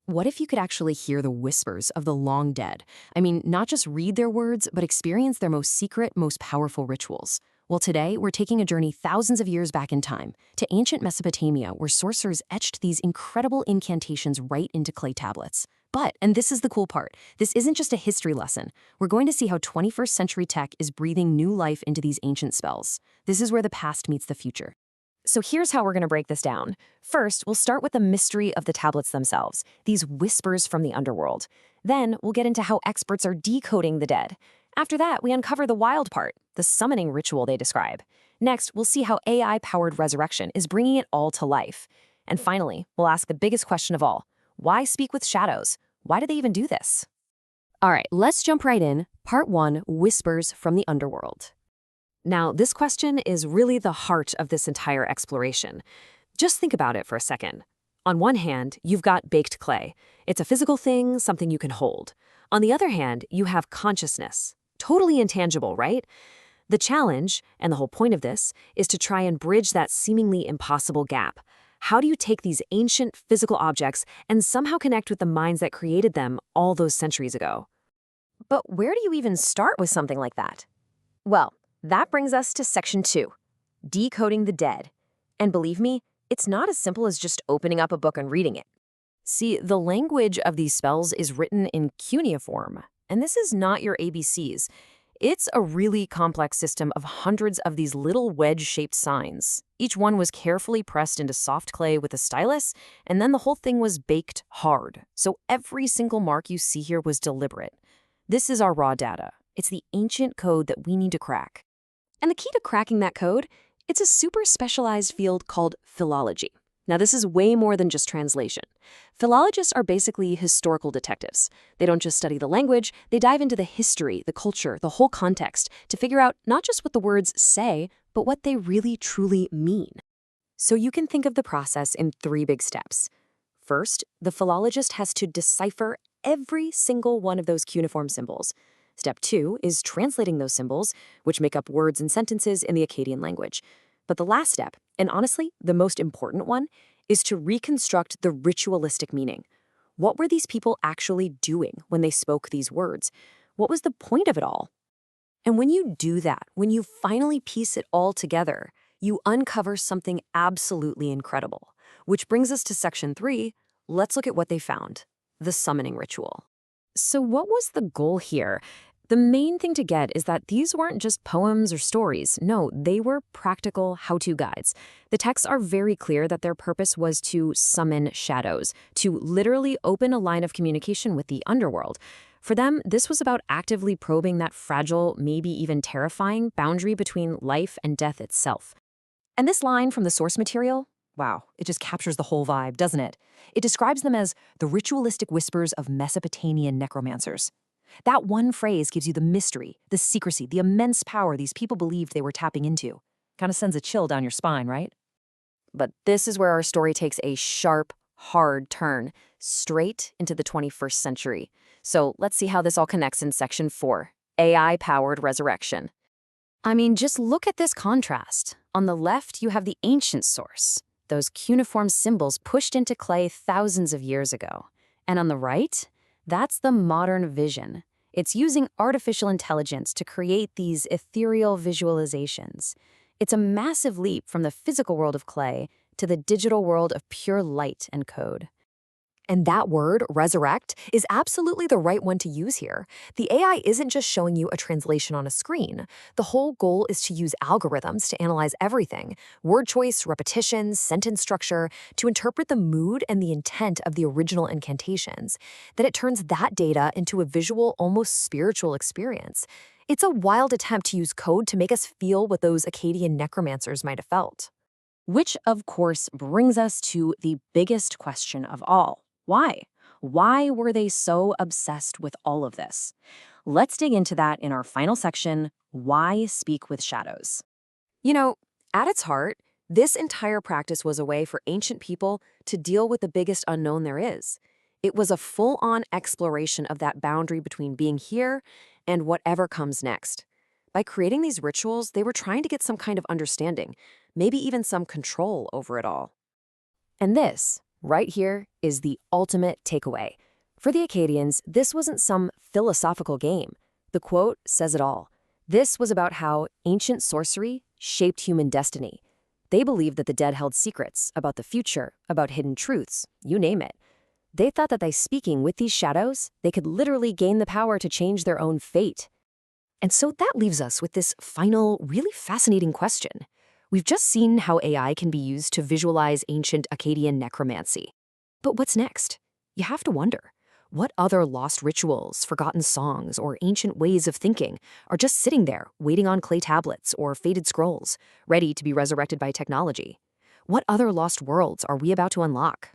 What if you could actually hear the whispers of the long dead? I mean, not just read their words, but experience their most secret, most powerful rituals. Well, today, we're taking a journey thousands of years back in time to ancient Mesopotamia, where sorcerers etched these incredible incantations right into clay tablets. But, and this is the cool part, this isn't just a history lesson. We're going to see how 21st century tech is breathing new life into these ancient spells. This is where the past meets the future. So here's how we're going to break this down. First, we'll start with the mystery of the tablets themselves, these whispers from the underworld. Then, we'll get into how experts are decoding the dead. After that, we uncover the wild part, the summoning ritual they describe. Next, we'll see how AI-powered resurrection is bringing it all to life. And finally, we'll ask the biggest question of all. Why speak with shadows? Why do they even do this? All right, let's jump right in. Part 1, Whispers from the Underworld. Now, this question is really the heart of this entire exploration. Just think about it for a second. On one hand, you've got baked clay. It's a physical thing, something you can hold. On the other hand, you have consciousness. Totally intangible, right? The challenge, and the whole point of this, is to try and bridge that seemingly impossible gap. How do you take these ancient physical objects and somehow connect with the minds that created them all those centuries ago? But where do you even start with something like that? Well, that brings us to Section 2, Decoding the Dead. And believe me, it's not as simple as just opening up a book and reading it. See, the language of these spells is written in Cuneiform, and this is not your ABCs. It's a really complex system of hundreds of these little wedge-shaped signs. Each one was carefully pressed into soft clay with a stylus, and then the whole thing was baked hard. So every single mark you see here was deliberate. This is our raw data. It's the ancient code that we need to crack. And the key to cracking that code, it's a super specialized field called philology. Now, this is way more than just translation. Philologists are basically historical detectives. They don't just study the language, they dive into the history, the culture, the whole context to figure out not just what the words say, but what they really truly mean. So you can think of the process in 3 big steps. First, the philologist has to decipher every single one of those cuneiform symbols. Step 2 is translating those symbols, which make up words and sentences in the Akkadian language. But the last step, and honestly, the most important one, is to reconstruct the ritualistic meaning. What were these people actually doing when they spoke these words? What was the point of it all? And when you do that, when you finally piece it all together, you uncover something absolutely incredible. Which brings us to Section 3. Let's look at what they found, the summoning ritual. So what was the goal here? The main thing to get is that these weren't just poems or stories. No, they were practical how-to guides. The texts are very clear that their purpose was to summon shadows, to literally open a line of communication with the underworld. For them, this was about actively probing that fragile, maybe even terrifying, boundary between life and death itself. And this line from the source material, wow, it just captures the whole vibe, doesn't it? It describes them as the ritualistic whispers of Mesopotamian necromancers. That one phrase gives you the mystery, the secrecy, the immense power these people believed they were tapping into. Kind of sends a chill down your spine, right? But this is where our story takes a sharp, hard turn, straight into the 21st century. So let's see how this all connects in Section 4, AI-powered resurrection. I mean, just look at this contrast. On the left, you have the ancient source, those cuneiform symbols pushed into clay thousands of years ago. And on the right, that's the modern vision. It's using artificial intelligence to create these ethereal visualizations. It's a massive leap from the physical world of clay to the digital world of pure light and code. And that word, resurrect, is absolutely the right one to use here. The AI isn't just showing you a translation on a screen. The whole goal is to use algorithms to analyze everything, word choice, repetitions, sentence structure, to interpret the mood and the intent of the original incantations. Then it turns that data into a visual, almost spiritual experience. It's a wild attempt to use code to make us feel what those Akkadian necromancers might have felt. Which, of course, brings us to the biggest question of all. Why? Why were they so obsessed with all of this? Let's dig into that in our final section, Why Speak with Shadows? You know, at its heart, this entire practice was a way for ancient people to deal with the biggest unknown there is. It was a full-on exploration of that boundary between being here and whatever comes next. By creating these rituals, they were trying to get some kind of understanding, maybe even some control over it all. And this, Right here is the ultimate takeaway. For the Akkadians, this wasn't some philosophical game. The quote says it all. This was about how ancient sorcery shaped human destiny. They believed that the dead held secrets about the future, about hidden truths, you name it. They thought that by speaking with these shadows, they could literally gain the power to change their own fate. And so that leaves us with this final, really fascinating question. We've just seen how AI can be used to visualize ancient Akkadian necromancy. But what's next? You have to wonder. What other lost rituals, forgotten songs, or ancient ways of thinking are just sitting there, waiting on clay tablets or faded scrolls, ready to be resurrected by technology? What other lost worlds are we about to unlock?